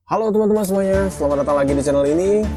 Halo teman-teman semuanya, selamat datang lagi di channel ini.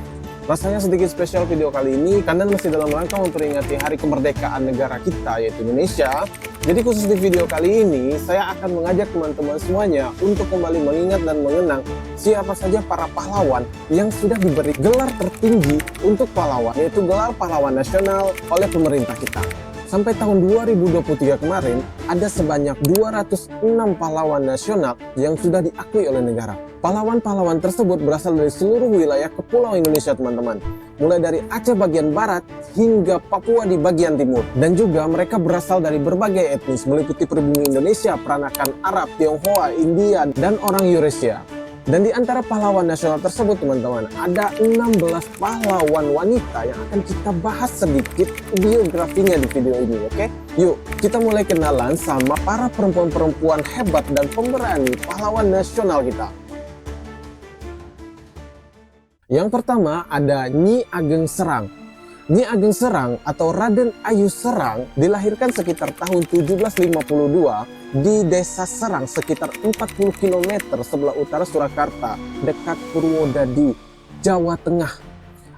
Rasanya sedikit spesial video kali ini karena masih dalam rangka memperingati hari kemerdekaan negara kita yaitu Indonesia. Jadi khusus di video kali ini saya akan mengajak teman-teman semuanya untuk kembali mengingat dan mengenang siapa saja para pahlawan yang sudah diberi gelar tertinggi untuk pahlawan, yaitu gelar pahlawan nasional oleh pemerintah kita. Sampai tahun 2023 kemarin, ada sebanyak 206 pahlawan nasional yang sudah diakui oleh negara. Pahlawan-pahlawan tersebut berasal dari seluruh wilayah kepulauan Indonesia, teman-teman. Mulai dari Aceh bagian barat hingga Papua di bagian timur. Dan juga mereka berasal dari berbagai etnis, meliputi pribumi Indonesia, peranakan Arab, Tionghoa, India, dan orang Eurasia. Dan di antara pahlawan nasional tersebut, teman-teman, ada 16 pahlawan wanita yang akan kita bahas sedikit biografinya di video ini, oke? Yuk, kita mulai kenalan sama para perempuan-perempuan hebat dan pemberani pahlawan nasional kita. Yang pertama ada Nyi Ageng Serang. Nyi Ageng Serang atau Raden Ayu Serang dilahirkan sekitar tahun 1752 di Desa Serang sekitar 40 km sebelah utara Surakarta, dekat Purwodadi, Jawa Tengah.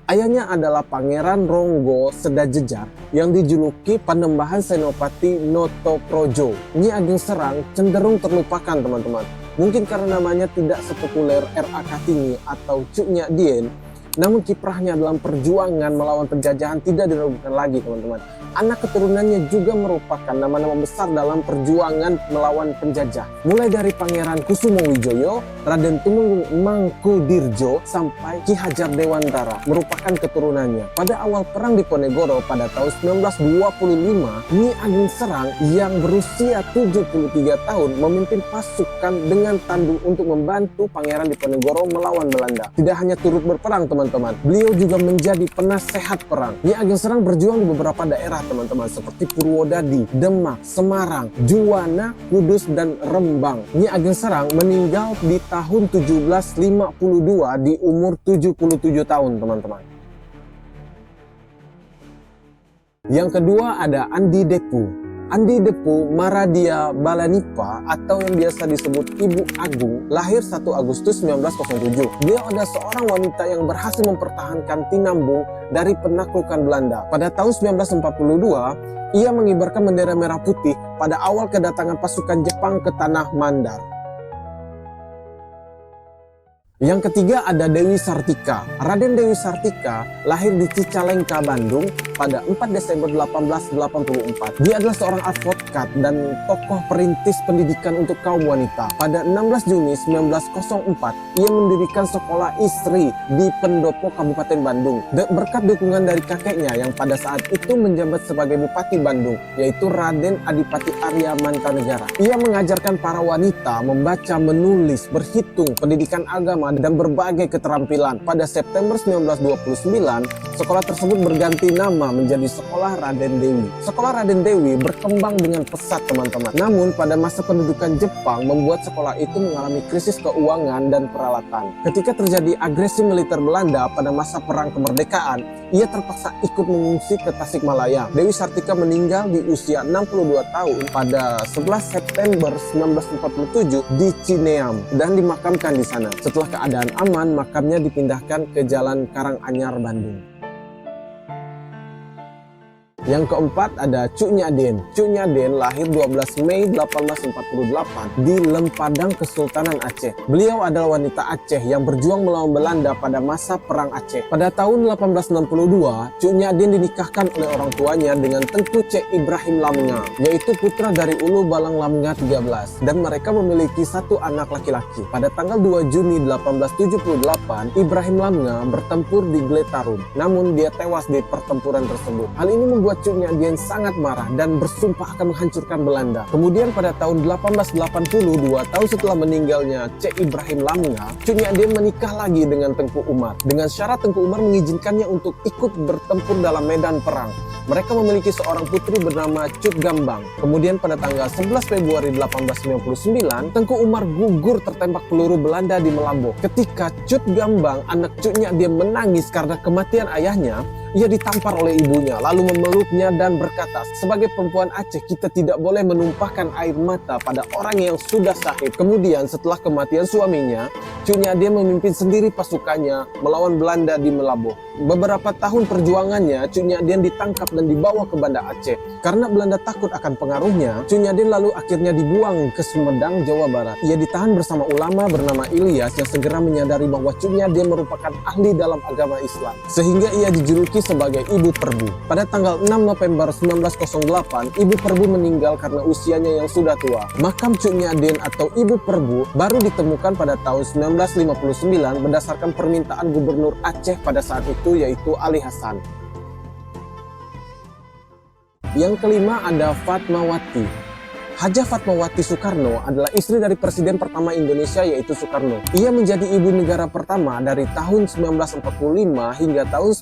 Ayahnya adalah Pangeran Ronggo Sedajejar yang dijuluki Panembahan Senopati Notoprojo. Nyi Ageng Serang cenderung terlupakan, teman-teman. Mungkin karena namanya tidak sepopuler R.A. Kartini atau Cuk Nyak Dien. Namun kiprahnya dalam perjuangan melawan penjajahan tidak diragukan lagi, teman-teman. Anak keturunannya juga merupakan nama-nama besar dalam perjuangan melawan penjajah. Mulai dari Pangeran Kusumowijoyo, Raden Tumenggung Mangkudirjo, sampai Ki Hajar Dewantara merupakan keturunannya. Pada awal perang Diponegoro pada tahun 1925, Nyi Ageng Serang yang berusia 73 tahun memimpin pasukan dengan tanduk untuk membantu Pangeran Diponegoro melawan Belanda. Tidak hanya turut berperang, teman-teman, beliau juga menjadi penasehat perang. Nyi Ageng Serang berjuang di beberapa daerah, teman-teman, seperti Purwodadi, Demak, Semarang, Juwana, Kudus, dan Rembang. Nyi Ageng Serang meninggal di tahun 1752 di umur 77 tahun, teman-teman. Yang kedua ada Andi Depu. Andi Depu Maradia Balanipa atau yang biasa disebut Ibu Agung, lahir 1 Agustus 1907. Beliau adalah seorang wanita yang berhasil mempertahankan Tinambung dari penaklukan Belanda. Pada tahun 1942, ia mengibarkan bendera merah putih pada awal kedatangan pasukan Jepang ke tanah Mandar. Yang ketiga ada Dewi Sartika. Raden Dewi Sartika lahir di Cicalengka, Bandung pada 4 Desember 1884. Dia adalah seorang advokat dan tokoh perintis pendidikan untuk kaum wanita. Pada 16 Juni 1904, ia mendirikan sekolah istri di Pendopo, Kabupaten Bandung. Berkat dukungan dari kakeknya yang pada saat itu menjabat sebagai Bupati Bandung, yaitu Raden Adipati Arya Mantanegara. Ia mengajarkan para wanita membaca, menulis, berhitung, pendidikan agama, dan berbagai keterampilan. Pada September 1929, sekolah tersebut berganti nama menjadi Sekolah Raden Dewi. Sekolah Raden Dewi berkembang dengan pesat, teman-teman. Namun pada masa pendudukan Jepang membuat sekolah itu mengalami krisis keuangan dan peralatan. Ketika terjadi agresi militer Belanda pada masa perang kemerdekaan, ia terpaksa ikut mengungsi ke Tasikmalaya. Dewi Sartika meninggal di usia 62 tahun pada 11 September 1947 di Cineam dan dimakamkan di sana. Setelah keadaan aman, makamnya dipindahkan ke Jalan Karanganyar, Bandung. Yang keempat ada Cuk Nyak Dien. Cuk Nyak Dien lahir 12 Mei 1848 di Lempadang, Kesultanan Aceh. Beliau adalah wanita Aceh yang berjuang melawan Belanda pada masa Perang Aceh. Pada tahun 1862, Cuk Nyak Dien dinikahkan oleh orang tuanya dengan Tengku Cek Ibrahim Lamnga, yaitu putra dari Ulu Balang Lamnga 13, dan mereka memiliki 1 anak laki-laki. Pada tanggal 2 Juni 1878, Ibrahim Lamnga bertempur di Gletarum, namun dia tewas di pertempuran tersebut. Hal ini membuat Cuk Nyak Dien sangat marah dan bersumpah akan menghancurkan Belanda. Kemudian pada tahun 1880, 2 tahun setelah meninggalnya Cek Ibrahim Lamnga, Cuk Nyak Dien menikah lagi dengan Tengku Umar. Dengan syarat Tengku Umar mengizinkannya untuk ikut bertempur dalam medan perang. Mereka memiliki seorang putri bernama Cut Gambang. Kemudian pada tanggal 11 Februari 1899, Tengku Umar gugur tertembak peluru Belanda di Melambo. Ketika Cut Gambang, anak Cuk Nyak Dien, menangis karena kematian ayahnya, ia ditampar oleh ibunya, lalu memeluknya dan berkata, sebagai perempuan Aceh kita tidak boleh menumpahkan air mata pada orang yang sudah syahid. Kemudian setelah kematian suaminya, Cut Nyak Dien memimpin sendiri pasukannya melawan Belanda di Meulaboh. Beberapa tahun perjuangannya, Cut Nyak Dien ditangkap dan dibawa ke Banda Aceh. Karena Belanda takut akan pengaruhnya, Cut Nyak Dien lalu akhirnya dibuang ke Sumedang, Jawa Barat. Ia ditahan bersama ulama bernama Ilyas yang segera menyadari bahwa Cut Nyak Dien merupakan ahli dalam agama Islam, sehingga ia dijuluki sebagai Ibu Perbu. Pada tanggal 6 November 1908, Ibu Perbu meninggal karena usianya yang sudah tua. Makam Cut Nyak Dien atau Ibu Perbu baru ditemukan pada tahun 1959 berdasarkan permintaan Gubernur Aceh pada saat itu, yaitu Ali Hasan. Yang kelima ada Fatmawati. Hajah Fatmawati Soekarno adalah istri dari Presiden pertama Indonesia, yaitu Soekarno. Ia menjadi ibu negara pertama dari tahun 1945 hingga tahun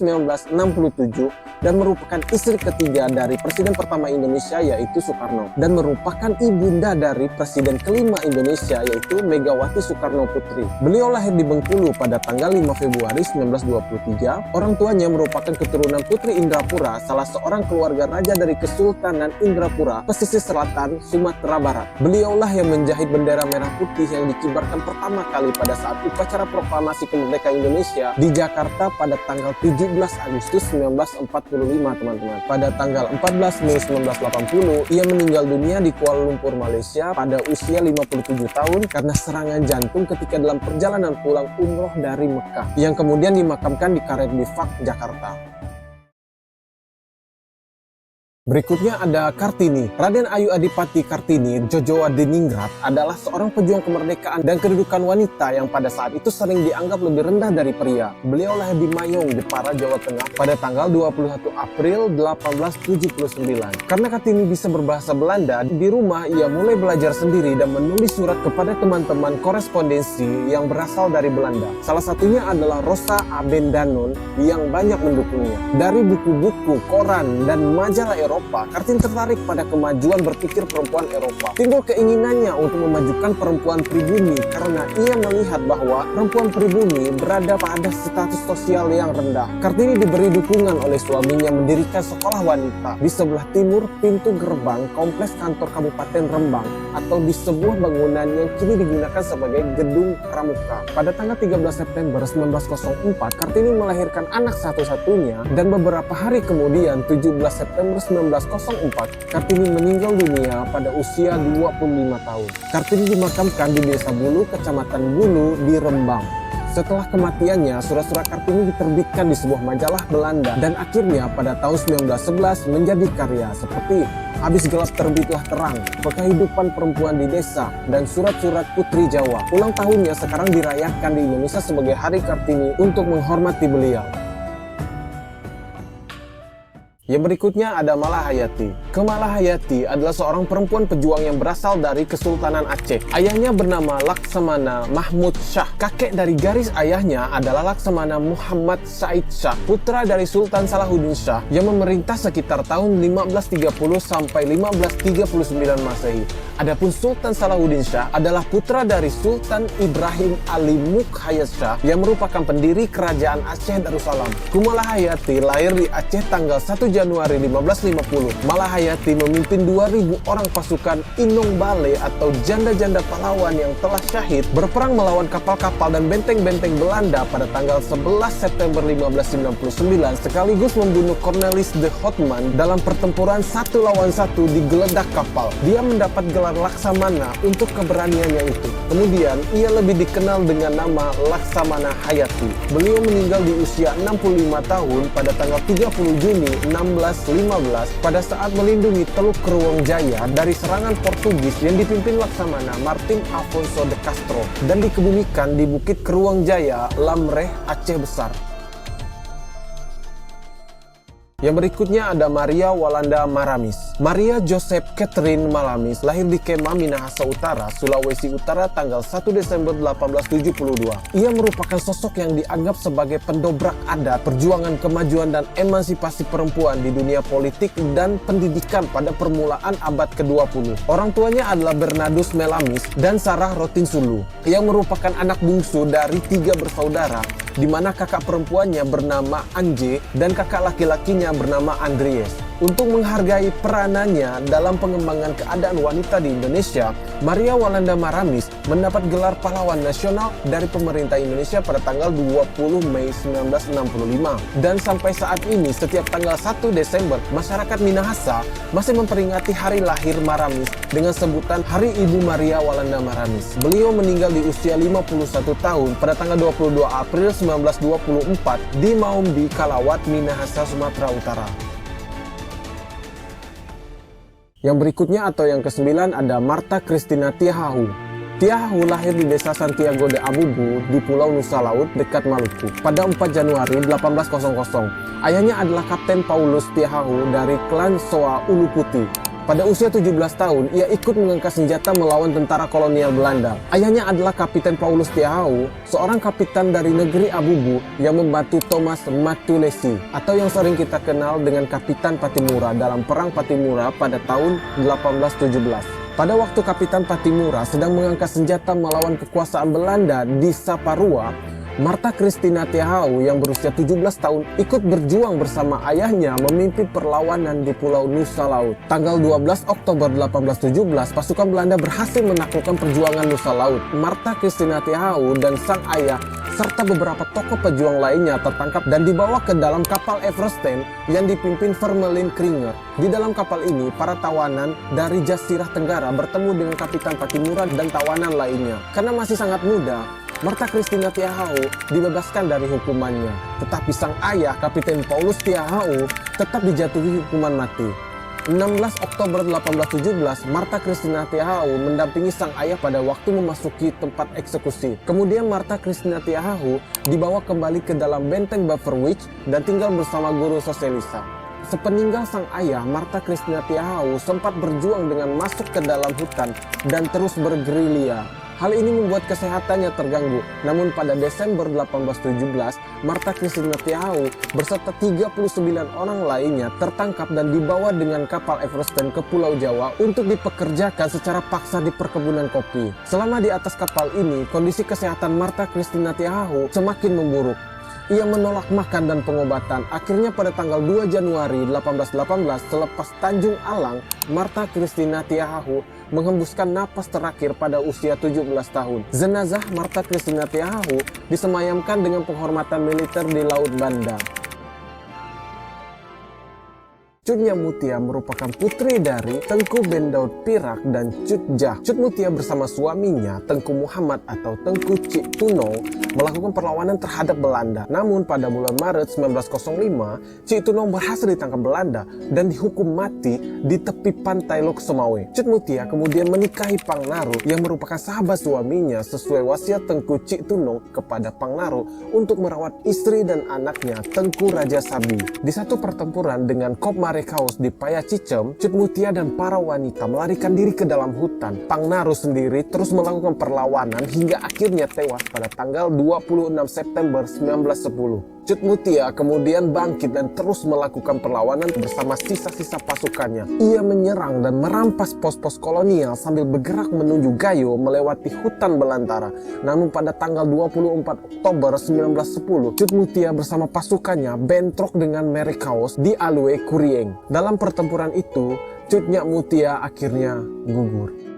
1967 dan merupakan istri ketiga dari Presiden pertama Indonesia, yaitu Soekarno, dan merupakan ibunda dari Presiden kelima Indonesia, yaitu Megawati Soekarno Putri. Beliau lahir di Bengkulu pada tanggal 5 Februari 1923. Orang tuanya merupakan keturunan Putri Indrapura, salah seorang keluarga raja dari Kesultanan Indrapura, pesisir selatan Sumatera Barat. Beliaulah yang menjahit bendera merah putih yang dikibarkan pertama kali pada saat upacara proklamasi kemerdekaan Indonesia di Jakarta pada tanggal 17 Agustus 1945, teman-teman. Pada tanggal 14 Mei 1980, ia meninggal dunia di Kuala Lumpur, Malaysia pada usia 57 tahun karena serangan jantung ketika dalam perjalanan pulang umroh dari Mekah, yang kemudian dimakamkan di Karet Bifak, Jakarta. Berikutnya ada Kartini. Raden Ayu Adipati Kartini, Jojowa Diningrat, adalah seorang pejuang kemerdekaan dan kedudukan wanita yang pada saat itu sering dianggap lebih rendah dari pria. Beliau lahir di Mayong, Jepara, Jawa Tengah pada tanggal 21 April 1879. Karena Kartini bisa berbahasa Belanda, di rumah ia mulai belajar sendiri dan menulis surat kepada teman-teman korespondensi yang berasal dari Belanda. Salah satunya adalah Rosa Abendanon yang banyak mendukungnya. Dari buku-buku, koran, dan majalah Eropa, Kartini tertarik pada kemajuan berpikir perempuan Eropa. Timbul keinginannya untuk memajukan perempuan pribumi karena ia melihat bahwa perempuan pribumi berada pada status sosial yang rendah. Kartini diberi dukungan oleh suaminya mendirikan sekolah wanita di sebelah timur pintu gerbang Kompleks Kantor Kabupaten Rembang atau di sebuah bangunan yang kini digunakan sebagai Gedung Pramuka. Pada tanggal 13 September 1904, Kartini melahirkan anak satu-satunya dan beberapa hari kemudian 17 September 1904, Kartini meninggal dunia pada usia 25 tahun. Kartini dimakamkan di Desa Bulu, Kecamatan Bulu di Rembang. Setelah kematiannya, surat-surat Kartini diterbitkan di sebuah majalah Belanda dan akhirnya pada tahun 1911 menjadi karya seperti Habis Gelap Terbitlah Terang, Kehidupan Perempuan di Desa, dan Surat-Surat Putri Jawa. Ulang tahunnya sekarang dirayakan di Indonesia sebagai Hari Kartini untuk menghormati beliau. Yang berikutnya ada Malahayati. Malahayati adalah seorang perempuan pejuang yang berasal dari Kesultanan Aceh. Ayahnya bernama Laksamana Mahmud Shah. Kakek dari garis ayahnya adalah Laksamana Muhammad Said Shah, putra dari Sultan Salahuddin Shah yang memerintah sekitar tahun 1530 sampai 1539 Masehi. Adapun Sultan Salahuddin Shah adalah putra dari Sultan Ibrahim Ali Mukhayat Shah yang merupakan pendiri kerajaan Aceh Darussalam. Malahayati lahir di Aceh tanggal 1 Januari 1550. Malahayati memimpin 2.000 orang pasukan Inong Bale atau janda-janda pahlawan yang telah syahid berperang melawan kapal-kapal dan benteng-benteng Belanda pada tanggal 11 September 1599 sekaligus membunuh Cornelis de Houtman dalam pertempuran 1 lawan 1 di geledak kapal. Dia mendapat gelar Laksamana untuk keberaniannya itu. Kemudian ia lebih dikenal dengan nama Laksamana Hayati. Beliau meninggal di usia 65 tahun pada tanggal 30 Juni 1615 pada saat melindungi Teluk Keruwang Jaya dari serangan Portugis yang dipimpin Laksamana Martin Afonso de Castro dan dikebumikan di Bukit Keruwang Jaya, Lamreh, Aceh Besar. Yang berikutnya ada Maria Walanda Maramis. Maria Joseph Catherine Maramis lahir di Kemah, Minahasa Utara, Sulawesi Utara tanggal 1 Desember 1872. Ia merupakan sosok yang dianggap sebagai pendobrak adat, perjuangan kemajuan dan emansipasi perempuan di dunia politik dan pendidikan pada permulaan abad ke-20. Orang tuanya adalah Bernardus Melamis dan Sarah Rotinsulu, yang merupakan anak bungsu dari 3 bersaudara, di mana kakak perempuannya bernama Anje dan kakak laki-lakinya bernama Andries. Untuk menghargai peranannya dalam pengembangan keadaan wanita di Indonesia, Maria Walanda Maramis mendapat gelar pahlawan nasional dari pemerintah Indonesia pada tanggal 20 Mei 1965. Dan sampai saat ini, setiap tanggal 1 Desember, masyarakat Minahasa masih memperingati hari lahir Maramis dengan sebutan Hari Ibu Maria Walanda Maramis. Beliau meninggal di usia 51 tahun pada tanggal 22 April 1924 di Maumbi, Kalawat, Minahasa, Sumatera Utara. Yang berikutnya atau yang ke-9 ada Martha Christina Tiahahu. Tiahahu lahir di desa Santiago de Abubu di Pulau Nusa Laut dekat Maluku pada 4 Januari 1800. Ayahnya adalah Kapten Paulus Tiahahu dari klan Soa Ulu Putih. Pada usia 17 tahun, ia ikut mengangkat senjata melawan tentara kolonial Belanda. Ayahnya adalah Kapiten Paulus Tiahahu, seorang kapitan dari negeri Abubu yang membantu Thomas Matulesi, atau yang sering kita kenal dengan Kapitan Patimura dalam Perang Patimura pada tahun 1817. Pada waktu Kapitan Patimura sedang mengangkat senjata melawan kekuasaan Belanda di Saparua, Martha Christina Tiahahu yang berusia 17 tahun ikut berjuang bersama ayahnya memimpin perlawanan di Pulau Nusa Laut. Tanggal 12 Oktober 1817, pasukan Belanda berhasil menaklukkan perjuangan Nusa Laut. Martha Christina Tiahahu dan sang ayah serta beberapa tokoh pejuang lainnya tertangkap dan dibawa ke dalam kapal Everstein yang dipimpin Vermelin Kringer. Di dalam kapal ini, para tawanan dari Jasirah Tenggara bertemu dengan Kapitan Patimura dan tawanan lainnya. Karena masih sangat muda, Martha Christina Tiahahu dibebaskan dari hukumannya. Tetapi sang ayah, Kapiten Paulus Tiahahu, tetap dijatuhi hukuman mati. 16 Oktober 1817, Martha Christina Tiahahu mendampingi sang ayah pada waktu memasuki tempat eksekusi. Kemudian Martha Christina Tiahahu dibawa kembali ke dalam benteng Beverwijk dan tinggal bersama guru sosialisa. Sepeninggal sang ayah, Martha Christina Tiahahu sempat berjuang dengan masuk ke dalam hutan dan terus bergerilya. Hal ini membuat kesehatannya terganggu. Namun pada Desember 1817, Martha Christina Tiahahu beserta 39 orang lainnya tertangkap dan dibawa dengan kapal Everstein ke Pulau Jawa untuk dipekerjakan secara paksa di perkebunan kopi. Selama di atas kapal ini, kondisi kesehatan Martha Christina Tiahahu semakin memburuk. Ia menolak makan dan pengobatan. Akhirnya pada tanggal 2 Januari 1818, selepas Tanjung Alang, Martha Christina Tiahahu menghembuskan napas terakhir pada usia 17 tahun. Jenazah Martha Christina Tiahahu disemayamkan dengan penghormatan militer di Laut Banda. Cut Nyak Mutia merupakan putri dari Tengku Ben Daud Pirak dan Cut Jah. Cut Mutia bersama suaminya, Tengku Muhammad atau Tengku Cik Tunong, melakukan perlawanan terhadap Belanda. Namun pada bulan Maret 1905, Cik Tunong berhasil ditangkap Belanda dan dihukum mati di tepi pantai Lok Sumawe. Cut Mutia kemudian menikahi Pang Naru yang merupakan sahabat suaminya sesuai wasiat Tengku Cik Tunong kepada Pang Naru untuk merawat istri dan anaknya Tengku Raja Sabi. Di satu pertempuran dengan Kop Marekaos di Payacicem, Cut Mutia dan para wanita melarikan diri ke dalam hutan. Pang Naru sendiri terus melakukan perlawanan hingga akhirnya tewas pada tanggal 26 September 1910. Cut Mutia kemudian bangkit dan terus melakukan perlawanan bersama sisa-sisa pasukannya. Ia menyerang dan merampas pos-pos kolonial sambil bergerak menuju Gayo melewati hutan belantara. Namun pada tanggal 24 Oktober 1910, Cut Mutia bersama pasukannya bentrok dengan Merekaos di Alue Kurieng. Dalam pertempuran itu, Cut Nyak Mutia akhirnya gugur.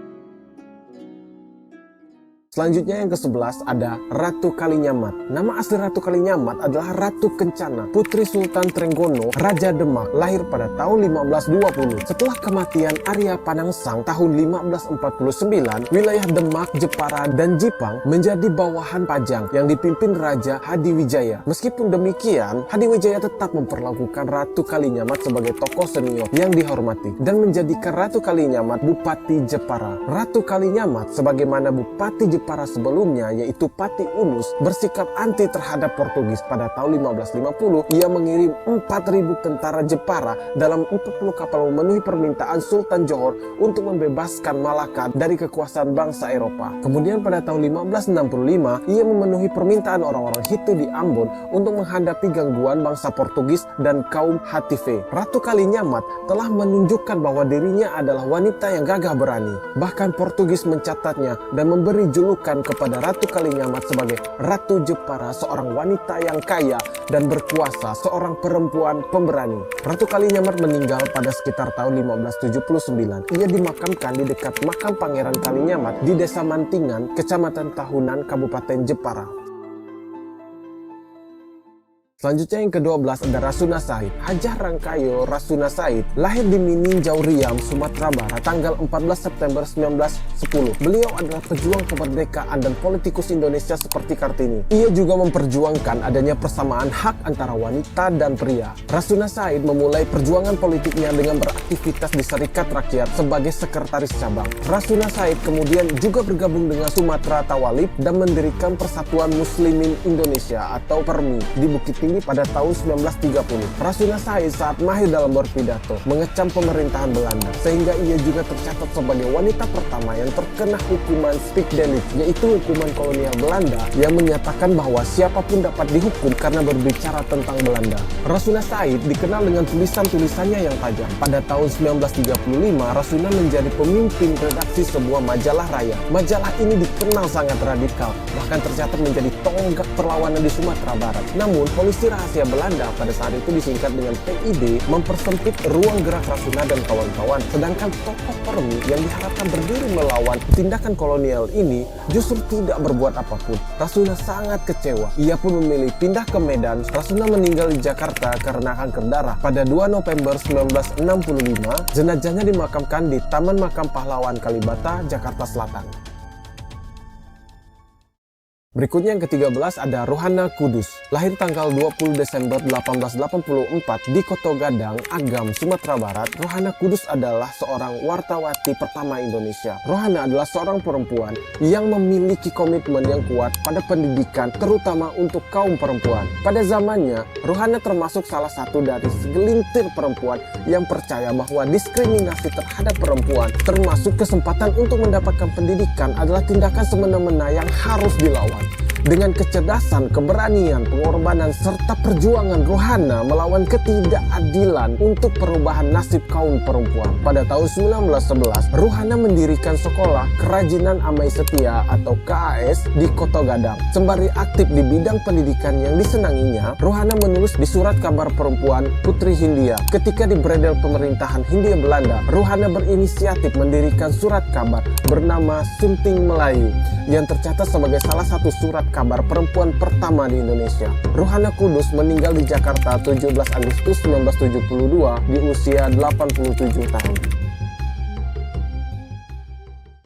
Selanjutnya yang ke-11 ada Ratu Kalinyamat. Nama asli Ratu Kalinyamat adalah Ratu Kencana, putri Sultan Trenggono, Raja Demak, lahir pada tahun 1520. Setelah kematian Arya Panangsang tahun 1549, wilayah Demak, Jepara, dan Jipang menjadi bawahan Pajang yang dipimpin Raja Hadiwijaya. Meskipun demikian, Hadiwijaya tetap memperlakukan Ratu Kalinyamat sebagai tokoh senior yang dihormati dan menjadikan Ratu Kalinyamat Bupati Jepara. Ratu Kalinyamat sebagaimana Bupati Jepara sebelumnya yaitu Pati Unus bersikap anti terhadap Portugis. Pada tahun 1550 ia mengirim 4.000 tentara Jepara dalam 40 kapal memenuhi permintaan Sultan Johor untuk membebaskan Malaka dari kekuasaan bangsa Eropa. Kemudian pada tahun 1565 ia memenuhi permintaan orang-orang Hitu di Ambon untuk menghadapi gangguan bangsa Portugis dan kaum Hatife. Ratu Kalinyamat telah menunjukkan bahwa dirinya adalah wanita yang gagah berani. Bahkan Portugis mencatatnya dan memberi julukan dijulukan kepada Ratu Kalinyamat sebagai Ratu Jepara, seorang wanita yang kaya dan berkuasa, seorang perempuan pemberani. Ratu Kalinyamat meninggal pada sekitar tahun 1579. Ia dimakamkan di dekat makam Pangeran Kalinyamat di Desa Mantingan, Kecamatan Tahunan, Kabupaten Jepara. Selanjutnya yang ke-12 ada Rasuna Said. Hajah Rangkayo Rasuna Said lahir di Mininjau Riam, Sumatera Barat tanggal 14 September 1910. Beliau adalah pejuang kemerdekaan dan politikus Indonesia seperti Kartini. Ia juga memperjuangkan adanya persamaan hak antara wanita dan pria. Rasuna Said memulai perjuangan politiknya dengan beraktivitas di Serikat Rakyat sebagai sekretaris cabang. Rasuna Said kemudian juga bergabung dengan Sumatera Tawalib dan mendirikan Persatuan Muslimin Indonesia atau PERMI di Bukit Tinggi pada tahun 1930. Rasuna Said saat mahir dalam berpidato mengecam pemerintahan Belanda, sehingga ia juga tercatat sebagai wanita pertama yang terkena hukuman Spikdelik, yaitu hukuman kolonial Belanda yang menyatakan bahwa siapapun dapat dihukum karena berbicara tentang Belanda. Rasuna Said dikenal dengan tulisan-tulisannya yang tajam. Pada tahun 1935, Rasuna menjadi pemimpin redaksi sebuah majalah raya. Majalah ini dikenal sangat radikal, bahkan tercatat menjadi tonggak perlawanan di Sumatera Barat. Namun, polisi rahasia Belanda pada saat itu disingkat dengan PID mempersempit ruang gerak Rasuna dan kawan-kawan. Sedangkan tokoh PERMI yang diharapkan berdiri melawan tindakan kolonial ini justru tidak berbuat apapun. Rasuna sangat kecewa. Ia pun memilih pindah ke Medan. Rasuna meninggal di Jakarta karena kanker darah. Pada 2 November 1965, jenazahnya dimakamkan di Taman Makam Pahlawan Kalibata, Jakarta Selatan. Berikutnya yang ke-13 ada Rohana Kudus. Lahir tanggal 20 Desember 1884 di Koto Gadang, Agam, Sumatera Barat. Rohana Kudus adalah seorang wartawati pertama Indonesia. Rohana adalah seorang perempuan yang memiliki komitmen yang kuat pada pendidikan, terutama untuk kaum perempuan. Pada zamannya, Rohana termasuk salah satu dari segelintir perempuan yang percaya bahwa diskriminasi terhadap perempuan, termasuk kesempatan untuk mendapatkan pendidikan, adalah tindakan semena-mena yang harus dilawan. Dengan kecerdasan, keberanian, pengorbanan, serta perjuangan Rohana melawan ketidakadilan untuk perubahan nasib kaum perempuan. Pada tahun 1911, Rohana mendirikan sekolah kerajinan Amai Setia atau KAS di Koto Gadang. Sembari aktif di bidang pendidikan yang disenanginya, Rohana menulis di Surat Kabar Perempuan Putri Hindia. Ketika di beredar pemerintahan Hindia Belanda, Rohana berinisiatif mendirikan surat kabar bernama Sunting Melayu yang tercatat sebagai salah satu surat kabar perempuan pertama di Indonesia. Rohana Kudus meninggal di Jakarta 17 Agustus 1972 di usia 87 tahun.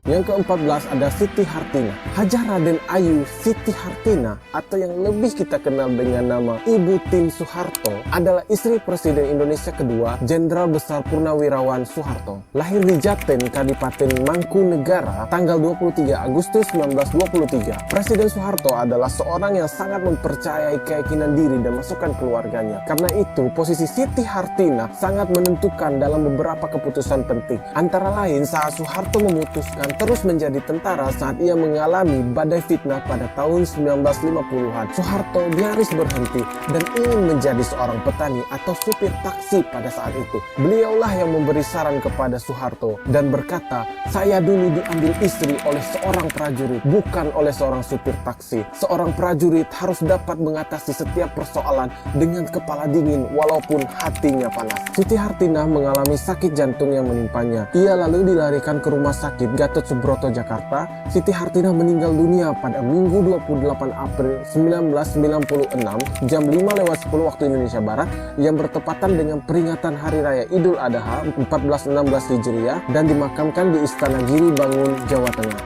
Yang ke-14 ada Siti Hartina. Hajah Raden Ayu Siti Hartina atau yang lebih kita kenal dengan nama Ibu Tien Soeharto adalah istri Presiden Indonesia kedua, Jenderal Besar Purnawirawan Soeharto. Lahir di Jaten, Kadipaten Mangkunegara, tanggal 23 Agustus 1923. Presiden Soeharto adalah seorang yang sangat mempercayai keyakinan diri dan masukan keluarganya. Karena itu, posisi Siti Hartina sangat menentukan dalam beberapa keputusan penting. Antara lain saat Soeharto memutuskan terus menjadi tentara saat ia mengalami badai fitnah pada tahun 1950-an. Soeharto nyaris berhenti dan ingin menjadi seorang petani atau supir taksi pada saat itu. Beliaulah yang memberi saran kepada Soeharto dan berkata, "Saya dulu diambil istri oleh seorang prajurit, bukan oleh seorang supir taksi. Seorang prajurit harus dapat mengatasi setiap persoalan dengan kepala dingin walaupun hatinya panas." Siti Hartina mengalami sakit jantung yang menimpanya. Ia lalu dilarikan ke rumah sakit Gatot Subroto, Jakarta. Siti Hartina meninggal dunia pada Minggu 28 April 1996 jam 5:10 waktu Indonesia Barat yang bertepatan dengan peringatan Hari Raya Idul Adha 1416 Hijriah dan dimakamkan di Istana Giri Bangun, Jawa Tengah.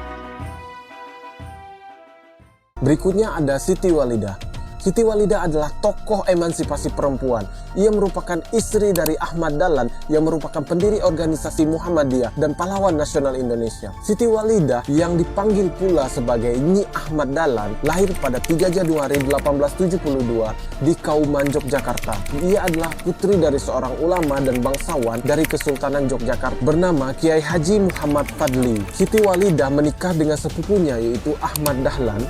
Berikutnya ada Siti Walidah. Siti Walidah adalah tokoh emansipasi perempuan. Ia merupakan istri dari Ahmad Dahlan yang merupakan pendiri organisasi Muhammadiyah dan pahlawan nasional Indonesia. Siti Walidah yang dipanggil pula sebagai Nyi Ahmad Dahlan lahir pada 3 Januari 1872 di Kauman, Yogyakarta. Ia adalah putri dari seorang ulama dan bangsawan dari Kesultanan Yogyakarta bernama Kiai Haji Muhammad Fadli. Siti Walidah menikah dengan sepupunya yaitu Ahmad Dahlan.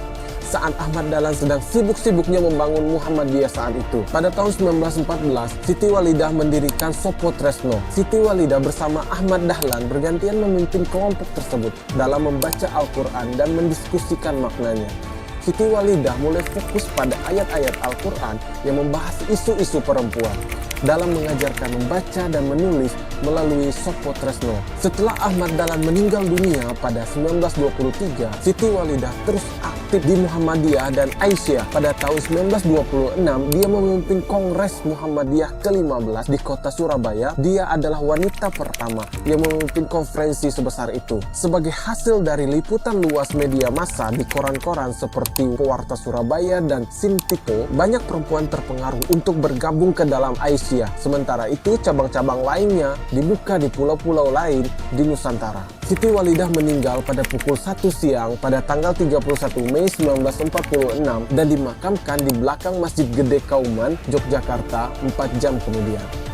saat Ahmad Dahlan sedang sibuk-sibuknya membangun Muhammadiyah saat itu. Pada tahun 1914, Siti Walidah mendirikan Sopo Tresno. Siti Walidah bersama Ahmad Dahlan bergantian memimpin kelompok tersebut dalam membaca Al-Quran dan mendiskusikan maknanya. Siti Walidah mulai fokus pada ayat-ayat Al-Quran yang membahas isu-isu perempuan dalam mengajarkan membaca dan menulis melalui Sopo Tresno. Setelah Ahmad Dahlan meninggal dunia pada 1923, Siti Walidah terus aktif di Muhammadiyah dan Aisyah. Pada tahun 1926, dia memimpin Kongres Muhammadiyah ke-15 di kota Surabaya. Dia adalah wanita pertama yang memimpin konferensi sebesar itu. Sebagai hasil dari liputan luas media massa di koran-koran seperti Pewarta Surabaya dan Sintiko, banyak perempuan terpengaruh untuk bergabung ke dalam Aisyah. Sementara itu, cabang-cabang lainnya dibuka di pulau-pulau lain di Nusantara. Siti Walidah meninggal pada pukul 1 siang pada tanggal 31 Mei 1946 dan dimakamkan di belakang Masjid Gede Kauman, Yogyakarta 4 jam kemudian.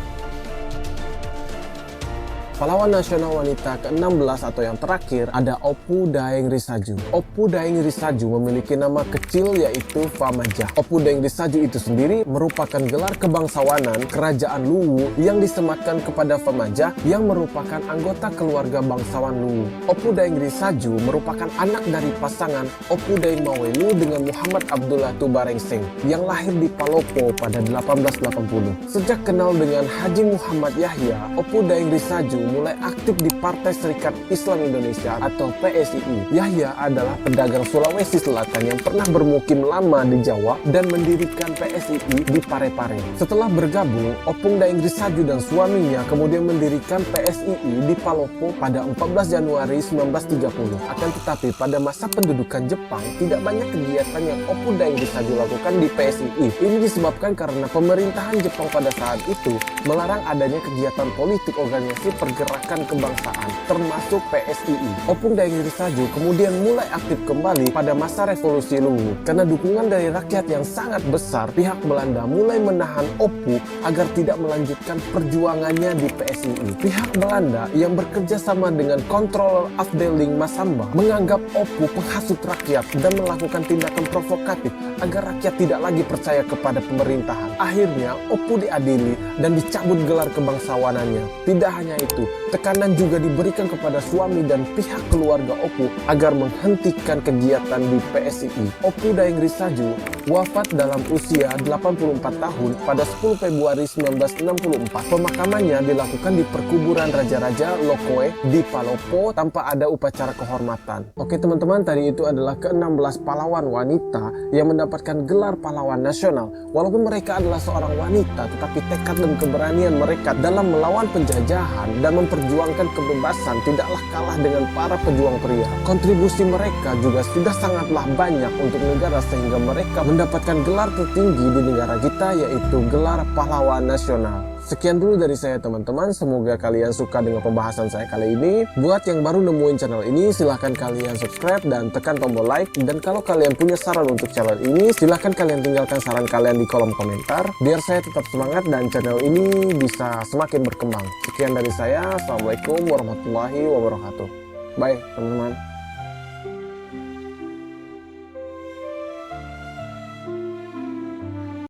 Pahlawan nasional wanita ke-16 atau yang terakhir ada Opu Daeng Risaju. Opu Daeng Risaju memiliki nama kecil yaitu Famajah. Opu Daeng Risaju itu sendiri merupakan gelar kebangsawanan Kerajaan Luwu yang disematkan kepada Famajah yang merupakan anggota keluarga bangsawan Luwu. Opu Daeng Risaju merupakan anak dari pasangan Opu Daeng Mawelu dengan Muhammad Abdullah Tubarengseng yang lahir di Palopo pada 1880. Sejak kenal dengan Haji Muhammad Yahya, Opu Daeng Risaju mulai aktif di Partai Serikat Islam Indonesia atau PSII. Yahya adalah pedagang Sulawesi Selatan yang pernah bermukim lama di Jawa dan mendirikan PSII di Parepare. Setelah bergabung, Opung Daeng Risaju dan suaminya kemudian mendirikan PSII di Palopo pada 14 Januari 1930. Akan tetapi pada masa pendudukan Jepang, tidak banyak kegiatan yang Opung Daeng Risaju lakukan di PSII. Ini disebabkan karena pemerintahan Jepang pada saat itu melarang adanya kegiatan politik organisasi pergerakan kebangsaan, termasuk PSII. Opung Daeng Risaju kemudian mulai aktif kembali pada masa revolusi Luwu. Karena dukungan dari rakyat yang sangat besar, pihak Belanda mulai menahan Opu agar tidak melanjutkan perjuangannya di PSII. Pihak Belanda yang bekerja sama dengan Controller Afdeling Masamba menganggap Opu penghasut rakyat dan melakukan tindakan provokatif agar rakyat tidak lagi percaya kepada pemerintahan. Akhirnya Opu diadili dan dicabut gelar kebangsawanannya. Tidak hanya itu, tekanan juga diberikan kepada suami dan pihak keluarga Opu agar menghentikan kegiatan di PSII. Opu Daeng Risaju wafat dalam usia 84 tahun pada 10 Februari 1964. Pemakamannya dilakukan di perkuburan Raja-Raja Lokoe di Palopo tanpa ada upacara kehormatan. Oke teman-teman, tadi itu adalah ke-16 pahlawan wanita yang mendapatkan gelar pahlawan nasional. Walaupun mereka adalah seorang wanita, tetapi tekad dan keberanian mereka dalam melawan penjajahan dan memperjuangkan kebebasan tidaklah kalah dengan para pejuang pria. Kontribusi mereka juga sudah sangatlah banyak untuk negara sehingga mereka mendapatkan gelar tertinggi di negara kita, yaitu gelar pahlawan nasional. Sekian dulu dari saya teman-teman, semoga kalian suka dengan pembahasan saya kali ini. Buat yang baru nemuin channel ini, silahkan kalian subscribe dan tekan tombol like. Dan kalau kalian punya saran untuk channel ini, silahkan kalian tinggalkan saran kalian di kolom komentar, biar saya tetap semangat dan channel ini bisa semakin berkembang. Sekian dari saya, Assalamualaikum warahmatullahi wabarakatuh. Bye teman-teman.